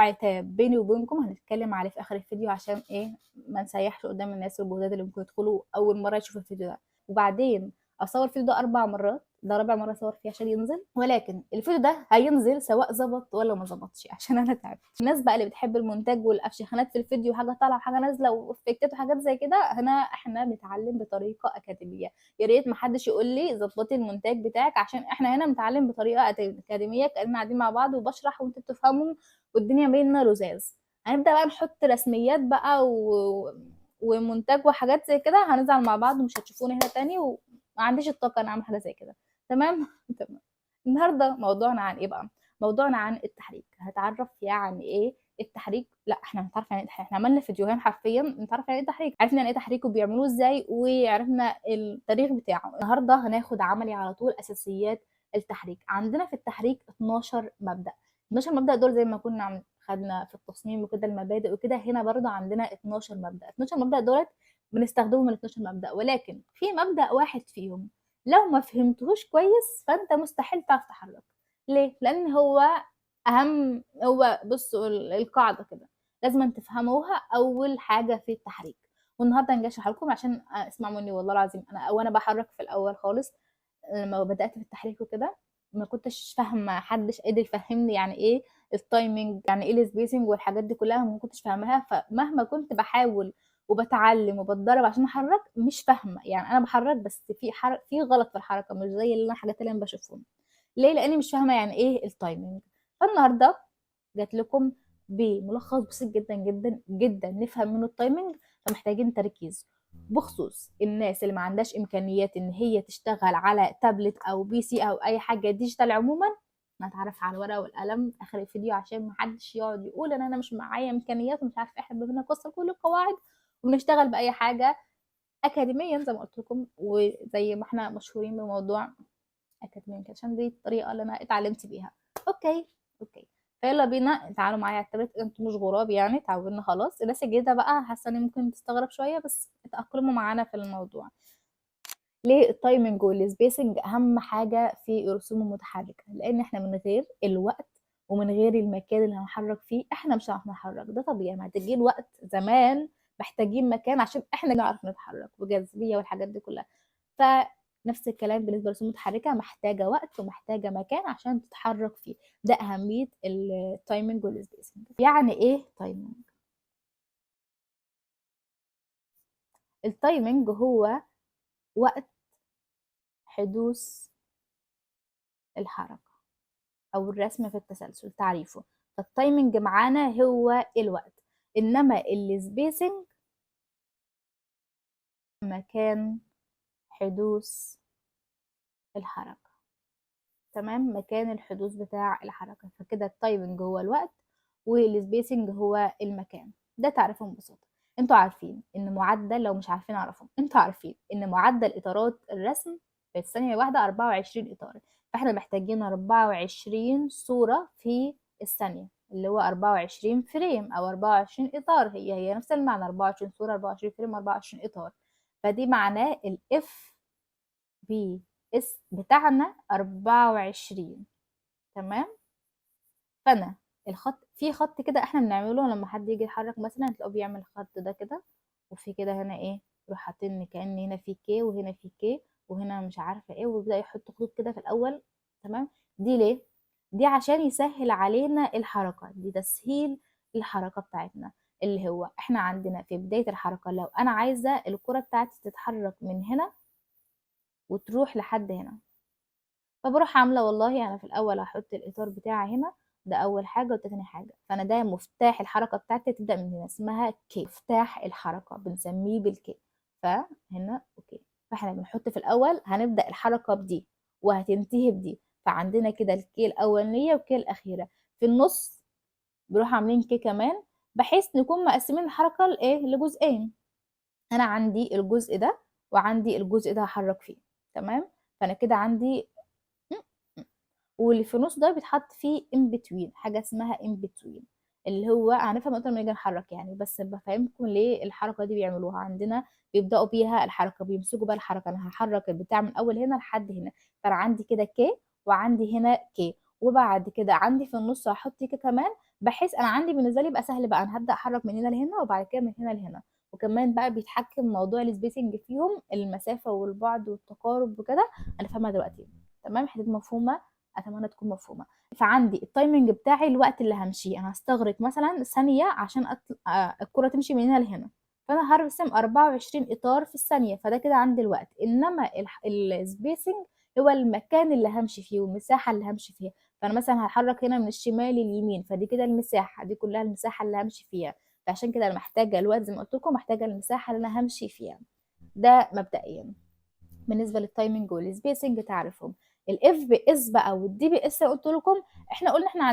عتاب بيني وبينكم هنتكلم عليه في اخر الفيديو عشان ايه ما نسيحش قدام الناس الجداد اللي ممكن يدخلوا اول مره يشوفوا الفيديو ده. وبعدين اصور الفيديو ده 4 مرات، ده رابع مره اصور فيه عشان ينزل، ولكن الفيديو ده هينزل سواء ظبط ولا ما ظبطش عشان انا تعبت. الناس بقى اللي بتحب المونتاج والافشخانات في الفيديو، حاجه طالعه وحاجه نازله وافكتات وحاجات زي كده، احنا بنتعلم بطريقه اكاديميه. يا ريت ما حدش يقول لي ظبطي المونتاج بتاعك، عشان احنا هنا بنتعلم بطريقه اكاديميه، كاننا قاعدين مع بعض وبشرح وانتوا بتفهموا والدنيا بينا لزاز. هنبدأ بقى نحط رسميات بقى ومونتاج وحاجات زي كده، هنزعل مع بعض ومش هتشوفوني هنا تاني، وما عنديش الطاقة انا اعمل حاجة زي كده. تمام تمام. النهارده موضوعنا عن ايه بقى؟ موضوعنا عن التحريك. هتعرف يعني ايه التحريك. لا احنا هنتعرف يعني احنا عملنا فيديوهين حرفيا نتعرف يعني ايه تحريك، عرفنا يعني ايه تحريك وبيعملوه ازاي، وعرفنا التاريخ بتاعه. النهارده هناخد عملي على طول اساسيات التحريك. عندنا في التحريك 12 مبدأ. 12 مبدأ دول زي ما كنا خدنا في التصميم وكده المبادئ وكده، هنا برضه عندنا 12 مبدأ. 12 مبدأ دولت بنستخدمهم من 12 مبدأ، ولكن في مبدأ واحد فيهم لو ما فهمتهوش كويس فانت مستحيل تعرف تتحرك. ليه؟ لان هو اهم. هو بصوا القاعدة كده لازم تفهموها اول حاجة في التحريك. والنهارده هنجي اشرح لكم عشان اسمعوا مني والله العظيم. وانا بحرك في الاول خالص لما بدأت في التحريك وكده ما كنتش فاهمه، محدش قادر يفهمني يعني ايه التايمنج، يعني ايه السبيسنج والحاجات دي كلها، ما كنتش فاهمها. فمهما كنت بحاول وبتعلم وبتدرب عشان احرك مش فاهمه. يعني انا بحرك بس في غلط في الحركه، مش زي الحاجات اللي انا بشوفهم. ليه؟ لاني مش فاهمه يعني ايه التايمنج. فالنهارده جات لكم بملخص بسيط جدا جدا جدا نفهم منه التايمنج. فمحتاجين تركيز بخصوص الناس اللي ما عندهاش امكانيات ان هي تشتغل على تابلت او بي سي او اي حاجه ديجيتال عموما. نتعرف على الورقه والقلم اخر الفيديو عشان ما حدش يقعد يقول انا مش معايا امكانيات ومش عارف. احنا بنكسر كل القواعد وبنشتغل باي حاجه اكاديميا زي ما قلت لكم، وزي ما احنا مشهورين بموضوع اكاديميا عشان دي الطريقه اللي انا اتعلمت بيها. اوكي اوكي. فيلا بينا تعالوا معايا على التابلت. انتوا مش غراب يعني، اتعودنا خلاص. الناس الجديده بقى حاسه ان ممكن تستغرب شويه، بس اتاقلموا معانا في الموضوع. ليه التايمنج والسبيسنج اهم حاجه في الرسوم المتحركه؟ لان احنا من غير الوقت ومن غير المكان اللي هنحرك فيه احنا مش هنعرف نتحرك. ده طبيعي، محتاجين وقت. زمان محتاجين مكان عشان احنا نعرف نتحرك وجاذبيه والحاجات دي كلها. فنفس الكلام بالنسبه للرسوم المتحركه، محتاجه وقت ومحتاجه مكان عشان تتحرك فيه. ده اهميه التايمنج والسبيسنج. يعني ايه تايمنج؟ التايمنج هو وقت حدوث الحركه او الرسم في التسلسل تعريفه. فالتايمنج معانا هو الوقت، انما السبيسنج مكان حدوث الحركه. تمام، مكان الحدوث بتاع الحركه. فكده التايمنج هو الوقت والسبيسنج هو المكان. ده تعريفهم ببساطه. انتوا عارفين ان معدل، لو مش عارفين اعرفهم، انتوا عارفين ان معدل اطارات الرسم في الثانيه الواحده 24 اطار. فاحنا محتاجين 24 صوره في الثانيه، اللي هو 24 فريم او 24 اطار. هي نفس المعنى، 24 صوره 24 فريم 24 اطار. فدي معناه الاف بي اس بتاعنا 24. تمام. فانا الخط، في خط كده احنا بنعمله لما حد يجي يتحرك مثلا تلاقيه بيعمل الخط ده كده، وفي كده هنا ايه يروح حاطين كأن هنا في كي وهنا في كي وهنا مش عارفه ايه، ويبدأ يحط خطوط كده في الاول. تمام. دي ليه؟ دي عشان يسهل علينا الحركه، دي تسهيل الحركه بتاعتنا. اللي هو احنا عندنا في بدايه الحركه لو انا عايزه الكره بتاعتي تتحرك من هنا وتروح لحد هنا، فبروح عامله والله انا في الاول هحط الاطار بتاعي هنا. ده اول حاجه. وده تاني حاجه. فانا ده مفتاح الحركه بتاعتي تبدا من هنا، اسمها كي، مفتاح الحركه بنسميه بالكي. فهنا اوكي. فاحنا بنحط في الاول هنبدا الحركه بدي وهتنتهي بدي. فعندنا كده الكي الاولانيه والكي الاخيره. في النص بنروح عاملين كي كمان، بحيث نكون مقسمين الحركه لايه، لجزئين. انا عندي الجزء ده وعندي الجزء ده هحرك فيه. تمام. فانا كده عندي واللي في النص ده بيتحط فيه in between، حاجه اسمها in between، اللي هو هنفهم اكتر لما نيجي نحرك يعني. بس بفهمكم ليه الحركه دي بيعملوها عندنا. بيبداوا بيها الحركه، بيمسكوا بقى الحركه. انا هحرك البتاع من اول هنا لحد هنا. فانا عندي كده كي وعندي هنا كي، وبعد كده عندي في النص هحط كي كمان. بحيث انا عندي بالنسبه لي يبقى سهل بقى، انا هبدا احرك من هنا لهنا وبعد كده من هنا لهنا. وكمان بقى بيتحكم موضوع السبيسنج فيهم، المسافه والبعد والتقارب وكده، انا فاهمها دلوقتي. تمام، حدود مفهومه، اتمنى تكون مفهومه. فعندي التايمنج بتاعي، الوقت اللي همشيه، انا هستغرق مثلا ثانيه عشان الكره تمشي من هنا لهنا، فانا هرسم 24 اطار في الثانيه، فده كده عندي الوقت. انما السبيسنج هو المكان اللي همشي فيه والمساحه اللي همشي فيها. فانا مثلا هتحرك هنا من الشمال لليمين، فدي كده المساحه دي كلها، المساحه اللي همشي فيها. فعشان كده انا محتاجه الوقت زي ما قلت لكم، محتاجه المساحه اللي انا همشي فيها. ده مبدئيا بالنسبه للتايمنج والسبيسنج تعرفهم. الاف بي اس بقى والدي بي اس قلت لكم، احنا قلنا احنا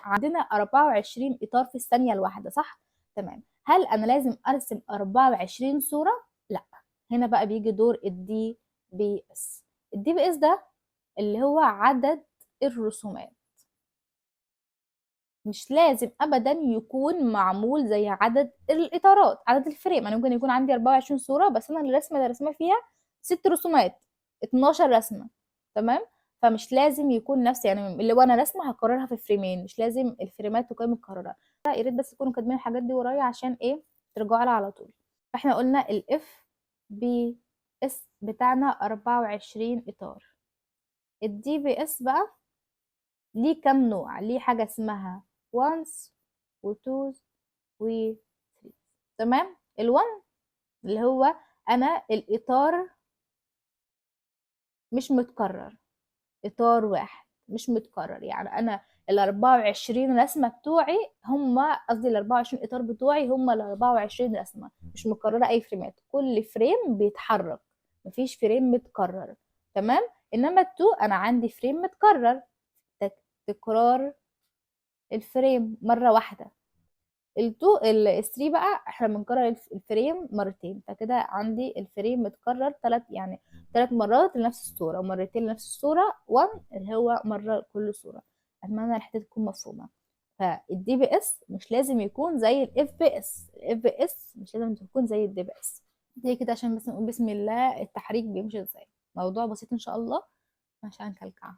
عندنا 24 اطار في الثانيه الواحده، صح؟ تمام. هل انا لازم ارسم 24 صوره؟ لا. هنا بقى بيجي دور الدي بي اس. الدي بي اس ده اللي هو عدد الرسومات. مش لازم ابدا يكون معمول زي عدد الاطارات، عدد الفريم. انا ممكن يكون عندي 24 صوره بس انا الرسمه اللي رسمه فيها 6 رسومات، 12 رسمه. تمام. فمش لازم يكون نفس، يعني اللي وانا رسمه هكررها في فريمين، مش لازم الفريمات تكون متكرره. يا ريت بس تكونوا كاتبين الحاجات دي ورايا عشان ايه، ترجعوا لها على طول. فاحنا قلنا الاف بي اس بتاعنا 24 اطار. الدي بي اس بقى ليه كام نوع؟ ليه حاجة اسمها ones و twos و threes. تمام. الوان اللي هو انا الاطار مش متكرر، اطار واحد مش متكرر. يعني انا ال 24 رسمة بتوعي هم، قصدي ال 24 اطار بتوعي هم ال 24 رسمة، مش مكررة اي فريمات، كل فريم بيتحرك، مفيش فريم متكرر. تمام. انما التو انا عندي فريم متكرر، تكرار الفريم مرة واحدة. التو الثري بقى احنا بنكرر الفريم مرتين، فكده عندي الفريم متكرر يعني 3 مرات لنفس الصورة، ومرتين لنفس الصورة 1 اللي هو مرة كل صورة. اتمنى الحتة تكون مفهومة. فالدي بي اس مش لازم يكون زي الاف بي اس، الاف بي اس مش لازم تكون زي الدي بي اس. دي كده عشان بس نقول بسم الله التحريك بيمشي ازاي، موضوع بسيط ان شاء الله عشان كلكعة.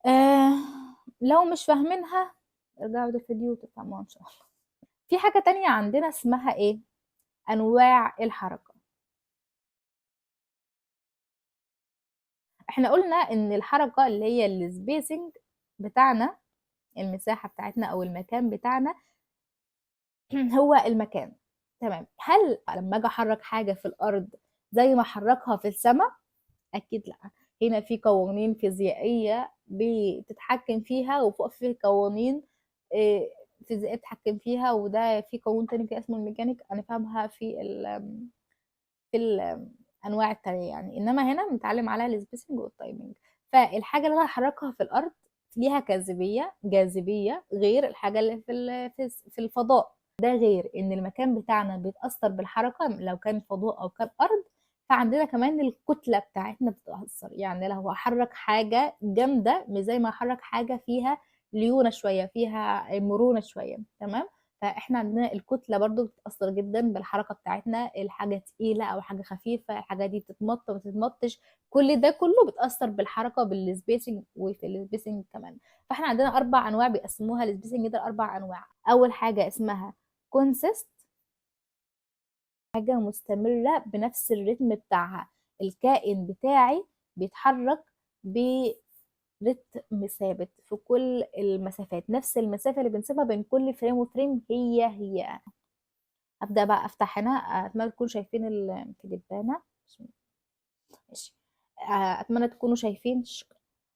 آه لو مش فاهمينها ارجعوا للفيديو وتفهموها ان شاء الله. في حاجة تانية عندنا اسمها ايه؟ انواع الحركة. احنا قلنا ان الحركة اللي هي السبيسنج بتاعنا، المساحة بتاعتنا او المكان بتاعنا هو المكان. تمام. هل لما اجي احرك حاجة في الارض زي ما احركها في السماء؟ اكيد لا. هنا في قوانين فيزيائية بتتحكم فيها، وفوق في قوانين فيزيائية تتحكم فيها، وده في قانون تاني كده اسمه الميكانيك هنفهمها في الانواع التانية يعني. انما هنا بنتعلم على السبيسنج والتايمنج. فالحاجه اللي انا هحركها في الارض ليها جاذبيه غير الحاجه اللي في الفضاء. ده غير ان المكان بتاعنا بيتاثر بالحركه لو كان فضاء او كان ارض. فعندنا كمان الكتله بتاعتنا بتتاثر، يعني لو هحرك حاجه جامده مش زي ما احرك حاجه فيها ليونه شويه، فيها مرونه شويه. تمام. فاحنا عندنا الكتله برضو بتتاثر جدا بالحركه بتاعتنا، الحاجه تقيله او حاجه خفيفه، الحاجه دي بتتمط ما بتتمطش، كل ده كله بتاثر بالحركه بالسبيسنج وفي السبيسنج كمان. فاحنا عندنا 4 انواع بيقسموها السبيسنج ده 4 انواع. اول حاجه اسمها كونسيست، حاجه مستمره بنفس الريتم بتاعها، الكائن بتاعي بيتحرك رتم ثابت في كل المسافات، نفس المسافة اللي بنسيبها بين كل فريم وفريم هي. هبدأ بقى افتح هنا. اتمنى تكونوا شايفين الكليبانة. ماشي. اتمنى تكونوا شايفين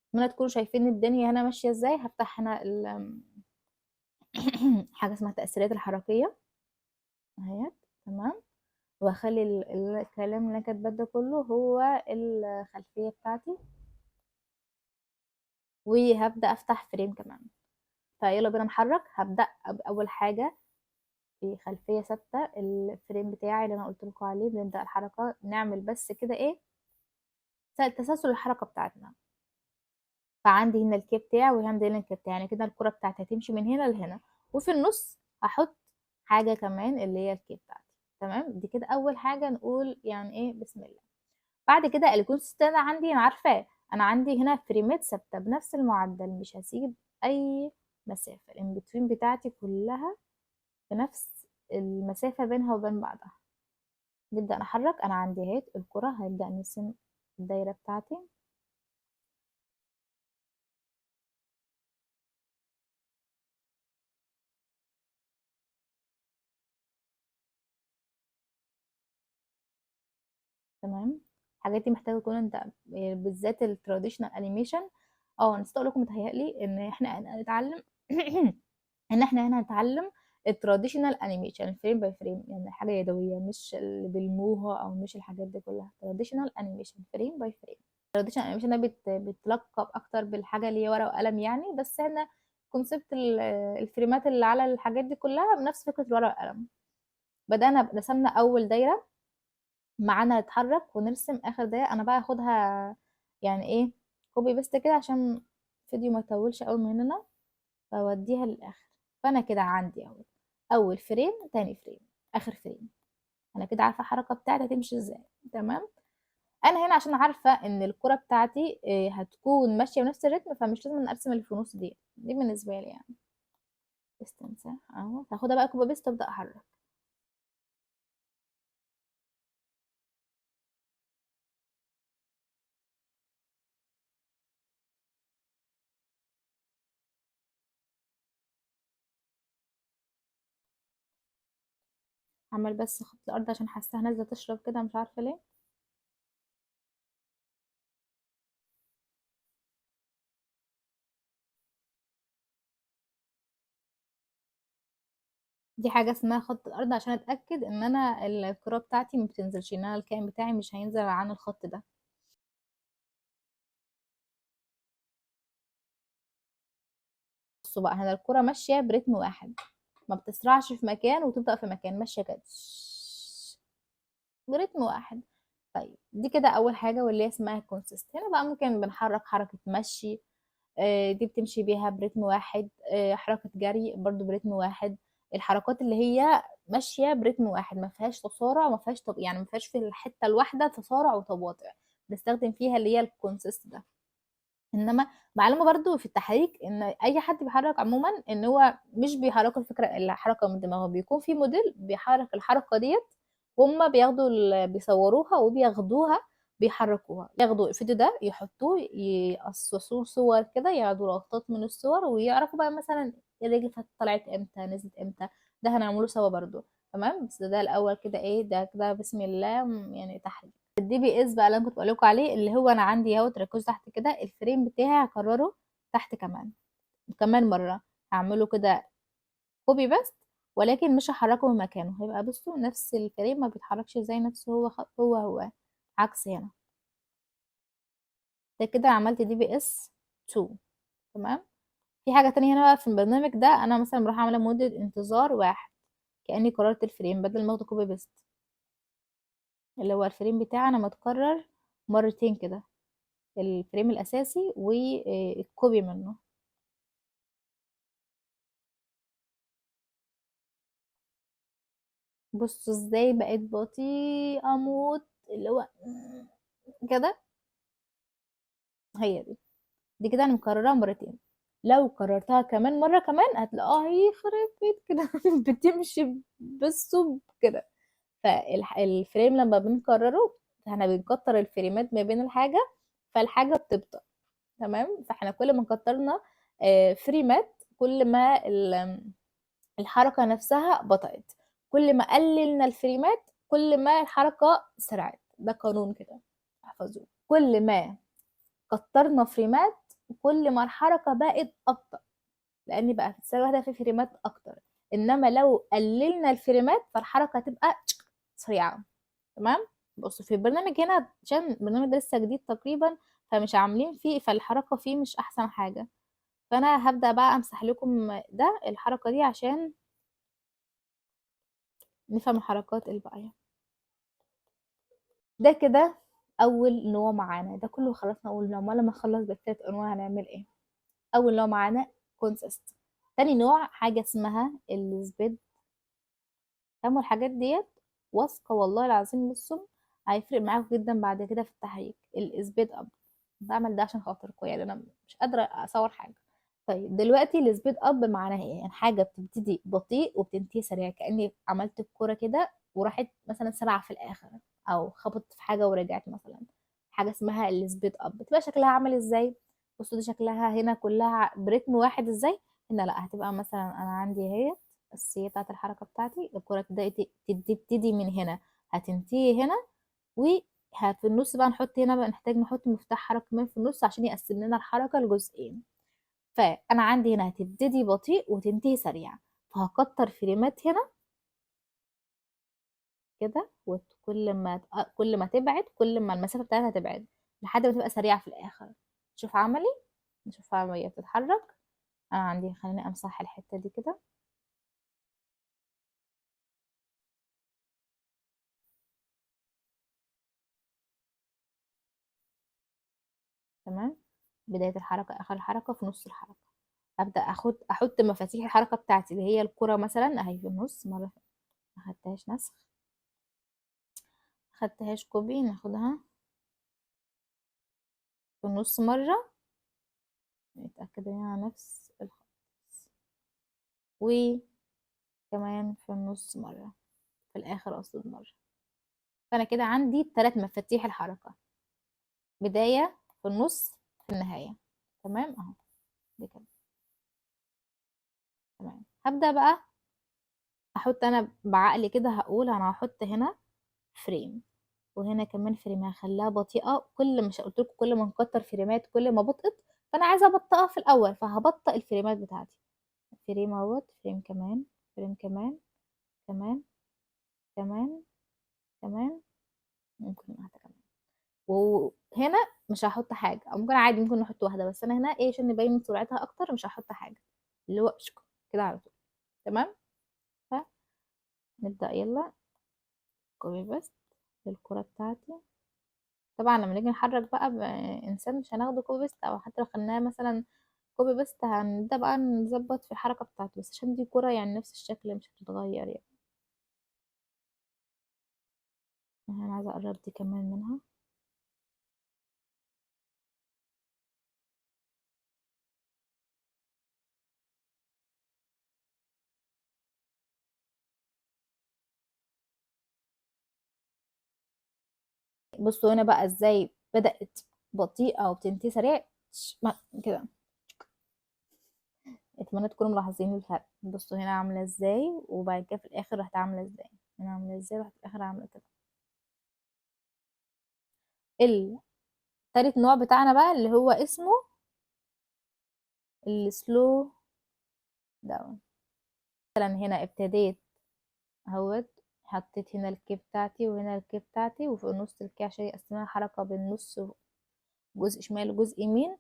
اتمنى تكونوا شايفين الدنيا هنا ماشية ازاي. هفتح هنا حاجة اسمها التأثيرات الحركية اهي. تمام. واخلي الكلام اللي انا كاتباه ده كله هو الخلفية بتاعتي، وهبدأ افتح فريم كمان. فيلا بينا نحرك. هبدأ بأول حاجة في خلفية ثابتة، الفريم بتاعي اللي انا قلت لكم عليه. بنبدأ الحركة نعمل بس كده ايه، تسلسل الحركة بتاعتنا. فعندي هنا الكي بتاعي وعندي هنا الكي بتاعي، يعني كده الكرة بتاعتي هتمشي من هنا لهنا، وفي النص هحط حاجة كمان اللي هي الكي بتاعتي. تمام. دي كده أول حاجة نقول يعني ايه بسم الله. بعد كده الكونسيست ده عندي انا عارفاه، انا عندي هنا فريمات ثابتة بنفس المعدل، مش هسيب اي مسافة الانبتوين بتاعتي كلها في نفس المسافة بينها وبين بعضها. نبدأ نحرك. أنا عندي اهي الكرة، هنبدأ نرسم الدايرة بتاعتي. تمام. الحاجات دي محتاجة تكون انت بالذات التراديشنال انيميشن. اه نسيت اقول لكم، متهيألي ان احنا هنتعلم ان احنا هنا هنتعلم التراديشنال انيميشن فريم باي فريم، يعني حاجة يدوية، مش اللي بالموهة او مش الحاجات دي كلها. تراديشنال انيميشن فريم باي فريم. التراديشنال انيميشن ده بتلقب اكتر بالحاجة اللي هي ورقة وقلم يعني، بس احنا كونسبت الفريمات اللي على الحاجات دي كلها بنفس فكرة الورقة والقلم. بدأنا رسمنا أول دايرة، معانا نتحرك ونرسم اخر دقيقة. انا بقى اخدها يعني ايه كوبي بيست كده عشان الفيديو ما يطولش قوي مننا، فاوديها للاخر. فانا كده عندي اهو اول فريم، تاني فريم، اخر فريم. انا كده عارفه الحركه بتاعتي هتمشي ازاي. تمام. انا هنا عشان عارفه ان الكره بتاعتي هتكون ماشيه بنفس الريتم، فمش لازم ارسم اللي في النص دي بالنسبه لي يعني. استنسى اهو، هاخدها بقى كوبي بيست وابدا احرك. عمال بس خط الارض عشان حاساها نازله تشرب كده، مش عارفه ليه. دي حاجة اسمها خط الأرض عشان أتأكد إن أنا الكرة بتاعتي ما بتنزلش، إن أنا الكائن بتاعي مش هينزل عن الخط ده. بصوا بقى، هنا الكرة ماشية برتم واحد، ما بتسرعش في مكان وتبدأ في مكان، ماشية كده برتم واحد. طيب دي كده أول حاجة، واللي هي اسمها كونسيست. هنا بقى ممكن بنحرك حركة مشي، دي بتمشي بيها برتم واحد. حركة جري برضو برتم واحد. الحركات اللي هي ماشية برتم واحد ما فيهاش تسارع، ما فيهاش يعني ما فيهاش في الحتة الواحدة تسارع وتباطؤ، بنستخدم فيها اللي هي الكونسيست ده. انما معلومة برضو في التحريك، ان اي حد بيحرك عموما ان هو مش بيحرك الفكرة الحركة من دماغه، بيكون في موديل بيحرك الحركة ديت، هما بياخدوا بيصوروها وبياخدوها بيحركوها، ياخدوا الفيديو ده يحطوه يقصصوه صور كده، ياخدوا لقطات من الصور ويعرفوا بقى مثلا الرجل طلعت امتى نزلت امتى. ده هنعمله سوا برضو. تمام. بس ده الاول كده ايه، ده كده بسم الله يعني تحريك. الدي بي اس بقى اللي انا كنت بقول لكم عليه، اللي هو انا عندي اهو تركز تحت كده الفريم بتاعي هكرره تحت كمان مره. هعمله كده كوبي بس، ولكن مش هحركه من مكانه، هيبقى بصوا نفس الفريم ما بيتحركش زي نفسه، هو هو عكس هنا. ده كده عملت دي بي اس 2. تمام. في حاجه تانية هنا بقى في البرنامج ده، انا مثلا بروح اعمل مده انتظار واحد، كاني قررت الفريم بدل ما اخده كوبي بيست. اللي هو الفريم بتاعي انا متكرر مرتين كده، الفريم الاساسي والكوبي منه. بصوا ازاي بقيت بطيئة موت، اللي هو كده. هي دي كده انا مكررها مرتين. لو كررتها كمان مرة كمان هتلاقوها يخرب بيت كده بتمشي بالصب كده. فالفريم لما بنكرره، احنا بنكتر الفريمات ما بين الحاجة، فالحاجة بتبطأ. تمام. فاحنا كل ما كترنا فريمات، كل ما الحركة نفسها بطأت. كل ما قللنا الفريمات كل ما الحركة سرعت. ده قانون كده احفظوه. كل ما كترنا فريمات كل ما الحركة بقت أبطأ، لأن بقى في الثانية واحدة في فريمات أكتر. إنما لو قللنا الفريمات فالحركة هتبقى سريعة. تمام. بصوا في البرنامج هنا، عشان البرنامج ده لسه جديد تقريبا، فمش عاملين فيه، فالحركة فيه مش أحسن حاجة. فأنا هبدأ بقى أمسح لكم ده الحركة دي عشان نفهم الحركات الباقية. ده كده اول نوع معانا، ده كله خلصنا اول نوع. ما لما نخلص بالتلات انواع هنعمل ايه؟ اول نوع معانا كونسيست. تاني نوع حاجه اسمها السبيد. فاهموا الحاجات ديت؟ واثقه والله العظيم بصوا هيفرق معاكم جدا بعد كده في التحريك. السبيد اب بعمل ده عشان خاطركم، يعني انا مش قادره اصور حاجه. طيب دلوقتي السبيد اب معناها ايه؟ يعني حاجه بتبتدي بطيء وبتنتهي سريع، كاني عملت الكوره كده وراحت مثلا سرعه في الاخر، او خبطت في حاجه ورجعت مثلا. حاجه اسمها السبيد اب. بتبقى شكلها عامل ازاي؟ بصوا دي شكلها هنا كلها برتم واحد ازاي. هنا لا، هتبقى مثلا انا عندي اهي السي بتاعت الحركه بتاعتي، الكوره تبتدي من هنا، هتنتهي هنا، في النص بقى نحط هنا بقى، نحتاج نحط مفتاح حركه كمان في النص عشان يقسم لنا الحركه لجزئين. فانا عندي هنا هتبتدي بطيء وتنتهي سريع، فهكتر فريمات هنا كده، كل ما تبعد كل ما المسافه بتاعتها تبعد لحد ما تبقى سريعه في الاخر. شوف عملي، نشوف عمليه بتتحرك. انا عندي، خليني امسح الحته دي كده. تمام. بدايه الحركه، اخر الحركه، في نص الحركه. ابدا احط مفاتيح الحركه بتاعتي اللي هي الكره مثلا اهي في النص مره. ما خدتهاش نسخ، ما خدتهاش كوبي، ناخدها في النص مره، نتاكد ان هي نفس الخط، وكمان في النص مره، في الاخر اقصد مره. فانا كده عندي 3 مفاتيح الحركه: بدايه، في النص، في النهايه. تمام اهو، دي كده. تمام. هبدا بقى احط انا بعقلي كده، هقول انا هحط هنا فريم، وهنا كمان فريم، هخليها بطيئة. كل مش قلت لكم كل ما نكتر فريمات كل ما بطئت، فانا عايزة ابطئها في الاول، فهبطئ الفريمات بتاعتي. فريم اهوت، فريم كمان، فريم كمان، كمان، كمان، كمان، ممكن واحدة كمان. وهنا مش هحط حاجة، او ممكن عادي ممكن نحط واحدة، بس انا هنا ايه عشان نبين سرعتها اكتر مش هحط حاجة، اللي هو كده على طول. تمام. فنبدأ يلا كوبي بس للكرة بتاعتي. طبعا لما نيجي نحرك بقى بإنسان مش هناخده كوبي بيست، أو حتى لو خدناه مثلا كوبي بيست هنبدأ بقى نظبط في الحركة بتاعته، بس عشان دي كرة يعني نفس الشكل مش هتتغير يعني. أنا عايزة أقرب دي كمان منها. بصوا هنا بقى ازاي بدأت بطيئة وبتنتهي سريع. كده. اتمنى تكونوا ملاحظين الفرق. بصوا هنا عاملة ازاي، وبعد كده في الآخر رحت عاملة ازاي. هنا عاملة ازاي، رحت في الآخر عاملة كده. التالت نوع بتاعنا بقى اللي هو اسمه السلو داون. مثلا هنا ابتديت اهوت، حطيت هنا الكي بتاعتي وهنا الكي بتاعتي، وفي النص الكي عشان يقسمها حركة بالنص، جزء شمال وجزء يمين.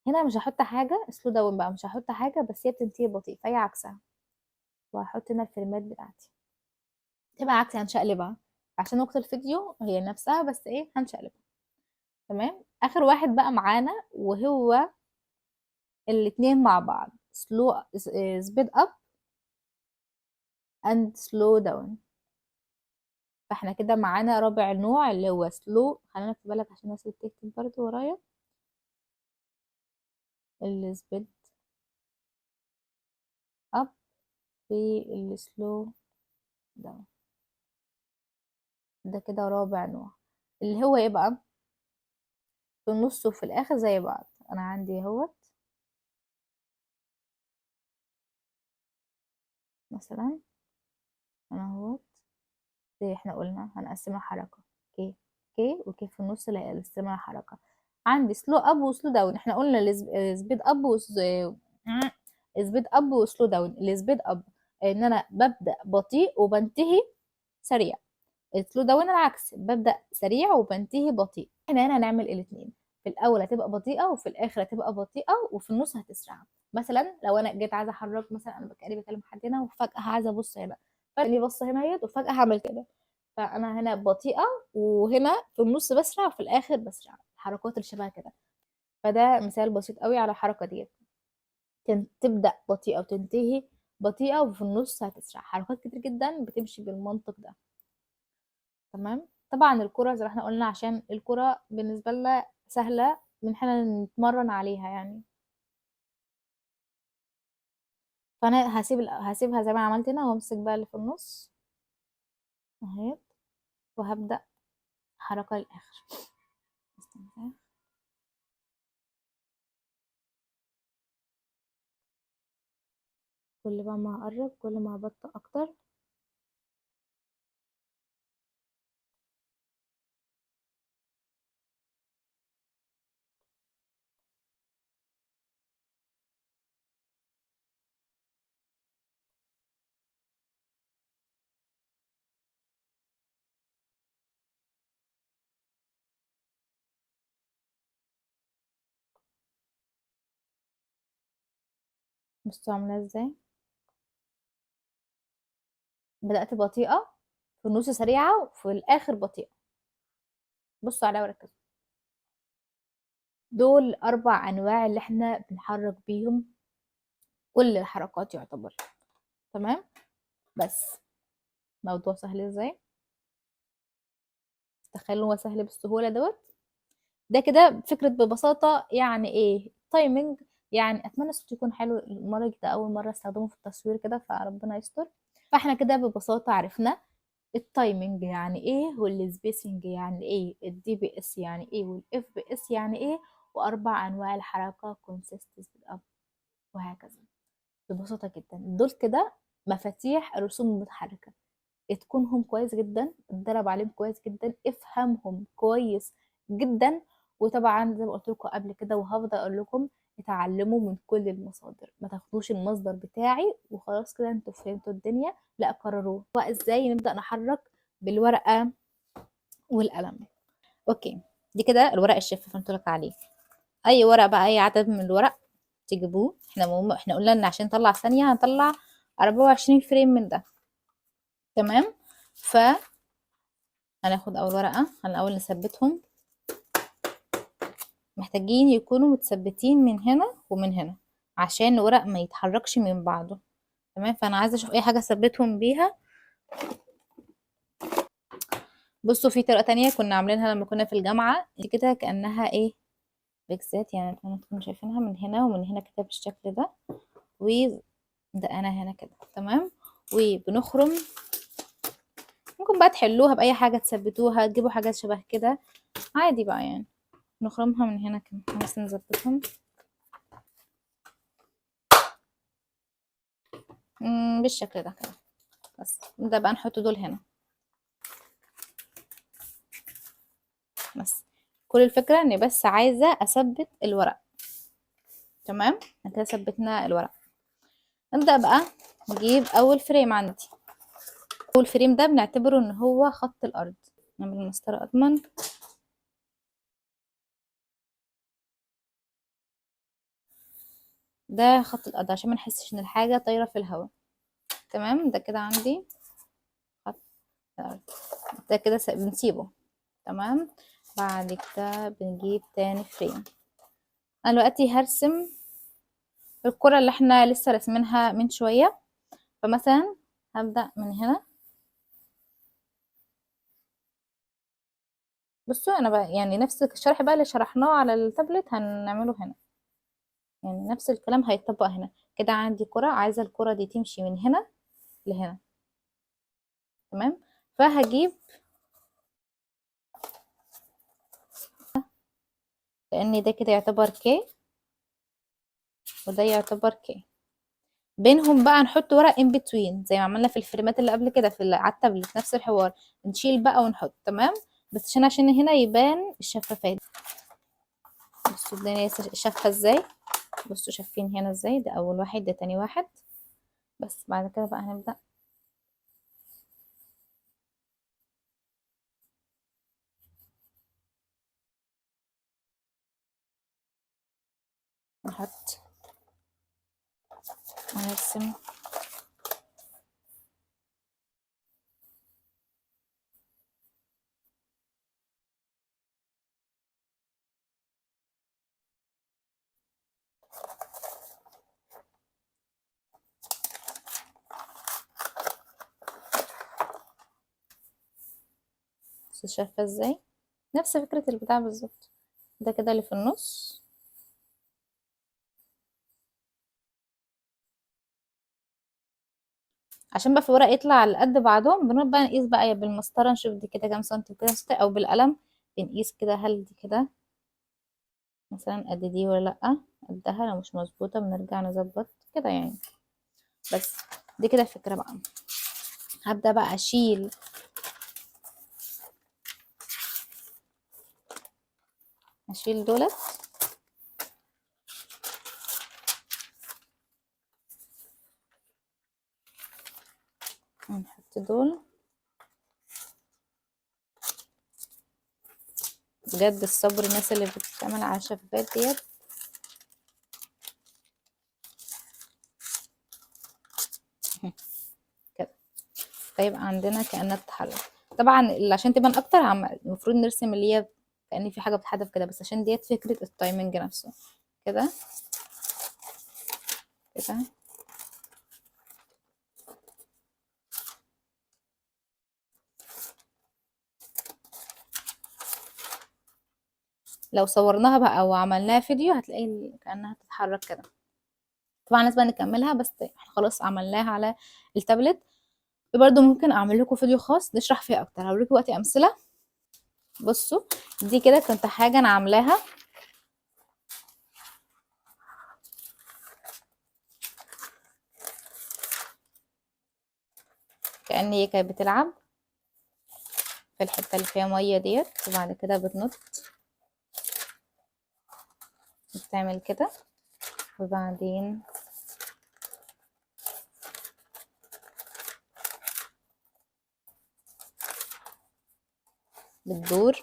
هنا مش هحط حاجة، سلو داون بقى مش هحط حاجة، بس هي بتنتهي بطيء فهي عكسها. وهحط هنا الفريمات بتاعتي تبقى عكس، هنشقلبها عشان وقت الفيديو هي نفسها، بس ايه هنشقلبها. تمام. اخر واحد بقى معانا وهو الاتنين مع بعض، سلو سبيد اب اند سلو داون. فاحنا كده معانا رابع نوع اللي هو سلو. خلينا نكتب بالك عشان الناس اللي بتكتب برضه ورايا. السبيد اب والسلو داون. ده كده رابع نوع، اللي هو ايه بقى؟ في النص وفي الاخر زي بعض. انا عندي اهوت مثلا، انا اهوت زي احنا قلنا هنقسمها حركة كي، كي وكي في النص اللي هيقسمها حركة. عندي سلو اب وسلو داون. احنا قلنا السبيد اب سبيد اب وسلو داون. السبيد اب ان انا ببدأ بطيء وبنتهي سريع. السلو داون العكس، ببدأ سريع وبنتهي بطيء. احنا هنا هنعمل الاثنين، في الاول هتبقى بطيئة وفي الاخر هتبقى بطيئة وفي النص هتسرع. مثلا لو انا جيت عايزة احرك، مثلا انا بكلم حد هنا وفجأة عايزة ابص هنا، فاني بص هنا اهيت وفجأة هعمل كده. فانا هنا بطيئة وهنا في النص بسرع وفي الاخر بسرع، الحركات اللي شبه كده. فده مثال بسيط قوي على الحركة دي. تبدأ بطيئة وتنتهي بطيئة وفي النص هتسرع. حركات كتير جدا بتمشي بالمنطق ده. تمام. طبعا الكرة زي ما احنا قلنا عشان الكرة بالنسبة لنا سهلة من احنا نتمرن عليها يعني. فانا هسيبها زي ما أنا عملت هنا، وامسك بقى اللي في النص اهي، وهبدأ حركة للآخر. استنى. كل بقى ما هقرب كل ما هبطأ اكتر. بصوا عاملة ازاي، بدأت بطيئة، في النص سريعة، وفي الآخر بطيئة. بصوا عليها وركزوا. دول 4 أنواع اللي احنا بنحرك بيهم كل الحركات يعتبر. تمام. بس موضوع سهل ازاي، تخيلوا هو سهل بالسهولة دوت. ده كده فكرة ببساطة يعني ايه تايمنج. يعني اتمنى الصوت يكون حلو المرة دي، ده اول مرة استخدمه في التصوير كده، فربنا يستر. فاحنا كده ببساطة عرفنا التايمنج يعني ايه، والسبيسنج يعني ايه، الدي بي اس يعني ايه، والاف بي اس يعني ايه، واربع انواع الحركة كونسيستنس اب، وهكذا. ببساطة جدا دول كده مفاتيح الرسوم المتحركة. اتقنهم كويس جدا، اتدرب عليهم كويس جدا، افهمهم كويس جدا. وطبعا زي ما قلت لكم قبل كده وهفضل اقول لكم، اتعلموا من كل المصادر، ما تاخدوش المصدر بتاعي وخلاص كده انتوا فهمتوا الدنيا، لا قرروه وازاي نبدأ نحرك بالورقة والقلم. اوكي، دي كده الورق الشفاف اللي قلت لك عليه. اي ورق بقى، اي عدد من الورق تجيبوه. احنا قلنا ان عشان نطلع ثانية هنطلع 24 فريم من ده. تمام. ف هناخد اول ورقة، هنأول نثبتهم. محتاجين يكونوا متثبتين من هنا ومن هنا عشان الورق ما يتحركش من بعضه. تمام. فانا عايزة اشوف اي حاجة اثبتهم بيها. بصوا في طريقة تانية كنا عاملينها لما كنا في الجامعة، دي كده كأنها ايه، بيكسات يعني، كنا شايفينها من هنا ومن هنا كده بالشكل ده، وده انا هنا كده. تمام. وبنخرم. ممكن بقى تحلوها بأي حاجة تثبتوها، تجيبوا حاجات شبه كده عادي بقى يعني. نخرمها من هنا كده بس نظبطهم. بالشكل ده كده. بس نبدأ بقى نحط دول هنا. بس كل الفكرة اني بس عايزة اثبت الورق. تمام. احنا كده ثبتنا الورق. نبدأ بقى نجيب اول فريم عندي. اول فريم ده بنعتبره ان هو خط الارض. نعمل مسطرة اضمن. ده خط الارض عشان ما نحسش ان الحاجة طايرة في الهواء. تمام. ده كده عندي خط الارض. ده كده بنسيبه. تمام. بعد كده بنجيب تاني فريم. انا دلوقتي هرسم الكرة اللي احنا لسه رسمينها من شوية. فمثلا هبدأ من هنا. بصوا انا بقى يعني نفس الشرح بقى اللي شرحناه على التابلت هنعمله هنا. يعني نفس الكلام هيتطبق هنا. كده عندي كرة، عايزة الكرة دي تمشي من هنا لهنا. تمام. فهجيب، لان ده كده يعتبر كي وده يعتبر كي. بينهم بقى نحط ورق ان بتوين زي ما عملنا في الفريمات اللي قبل كده على التابلت، نفس الحوار. نشيل بقى ونحط. تمام. بس عشان هنا يبان الشفافات. بصوا الدنيا شافة ازاي. بصوا شايفين هنا ازاي، ده اول واحد ده تاني واحد. بس بعد كده بقى هنبدأ نحط ونرسم. بصوا شايفة ازاي، نفس فكرة البتاع بالظبط. ده كده اللي في النص. عشان بقى في ورق يطلع على قد بعضهم، بنقعد بقى نقيس بقى يا بالمسطره نشوف دي كده كام سنتي وكده سنتي، او بالقلم بنقيس كده هل دي كده مثلا قد دي ولا لأ، قدها. لو مش مظبوطة بنرجع نظبط كده يعني. بس دي كده الفكرة بقى. هبدأ بقى أشيل دولت، ونحط دول. بجد الصبر الناس اللي بتعمل على شفافات ديت. كده فيبقى عندنا كأنها بتتحرك. طبعا عشان تبان اكتر المفروض نرسم اللي هي كأن في حاجة بتحدف كده، بس عشان ديت فكرة التايمنج نفسه. كده كده. لو صورناها بقى وعملناها فيديو هتلاقي كأنها بتتحرك كده. طبعا لازم نكملها، بس احنا خلاص عملناها على التابلت. برضو ممكن اعمل لكم فيديو خاص نشرح فيه اكتر، هوريكم وقتي امثله. بصوا دي كده كنت حاجه انا عاملاها، كأن هي كانت بتلعب في الحته اللي فيها ميه ديت، وبعد كده بتنط بتعمل كده، وبعدين بتدور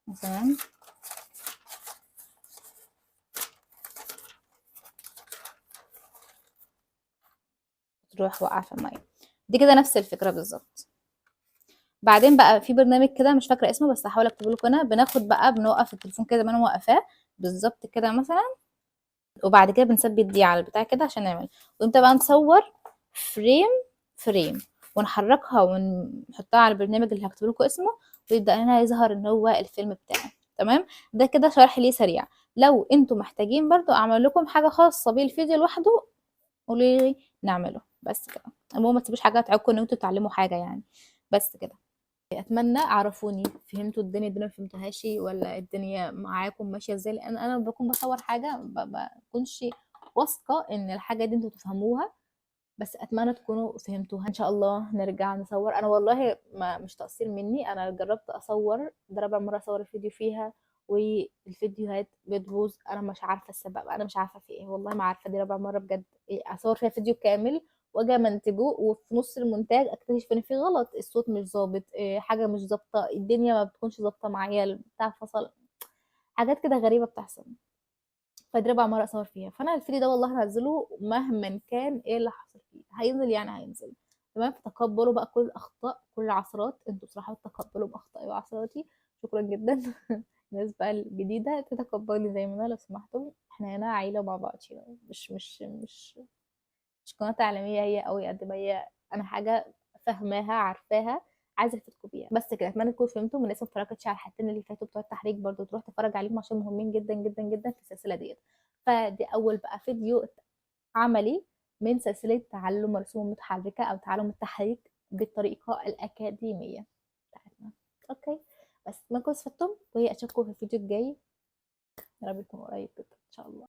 مثلا، تروح وقع في الميه. دي كده نفس الفكره بالظبط. بعدين بقى في برنامج كده مش فاكره اسمه، بس هحاول اكتبه لكم هنا. بناخد بقى بنوقف التليفون كده زي ما انا موقفاه بالظبط كده مثلا، وبعد كده بنثبت دي على البتاع كده عشان نعمل، وانت بقى نصور فريم فريم ونحركها ونحطها على البرنامج اللي هكتب لكم اسمه، ويبدأ لنا يظهر ان هو الفيلم بتاعي. تمام. ده كده شرح ليه سريع. لو انتوا محتاجين برضو اعمل لكم حاجة خاصة بالفيديو لوحده قولوا لي نعمله. بس كده. المهم ما تسيبوش حاجة تعوقكم ان انتوا تتعلموا حاجة يعني. بس كده. اتمنى اعرفوني فهمتوا الدنيا ما فهمتوهاش، ولا الدنيا معاكم ماشيه ازاي، لان انا لما بكون بصور حاجه بكونش واثقه ان الحاجه دي انتوا تفهموها. بس اتمنى تكونوا فهمتوها. ان شاء الله نرجع نصور. انا والله ما مش تقصير مني، انا جربت اصور، ده رابع مره اصور الفيديو فيها، والفيديوهات بتبوظ. انا مش عارفه السبب، انا مش عارفه في ايه، والله ما عارفه. دي رابع مره بجد اصور فيها فيديو كامل واجي منتجه، وفي نص المونتاج اكتشف ان في غلط، الصوت مش ظابط، حاجه مش ظابطه، الدنيا ما بتكونش ظابطه معايا، البتاع فصل، حاجات كده غريبه بتحصل. فدي رابع مرة أصور فيها. فأنا الفيديو ده والله هنزله مهما كان ايه اللي حصل فيه، هينزل يعني هينزل. تمام. فتقبلوا بقى كل الأخطاء كل العثرات، انتوا بصراحة تقبلوا بأخطائي وعثراتي. شكرا جدا. الناس بقى الجديدة تتقبلي زي ما أنا لو سمحتوا. احنا هنا عيلة مع بعض، مش قناة تعليمية هي أوي قد ما هي أنا حاجة فاهماها عارفاها عايزة أفيدكم بيها. بس كده. أتمنى تكونوا فهمتوا. من الناس ما اتفرجتش على الحلقتين اللي فاتوا بتوع التحريك برضو تروح تتفرج عليهم عشان مهمين جدا جدا جدا في السلسلة ديت. فدي أول بقى فيديو عملي من سلسلة تعلم الرسوم المتحركة أو تعلم التحريك بالطريقة الأكاديمية بتاعتنا. أوكي. بس ما كنتوا استفدتم، وهي أشوفكم في الفيديو الجاي. يا رب يكون قريب جدا إن شاء الله.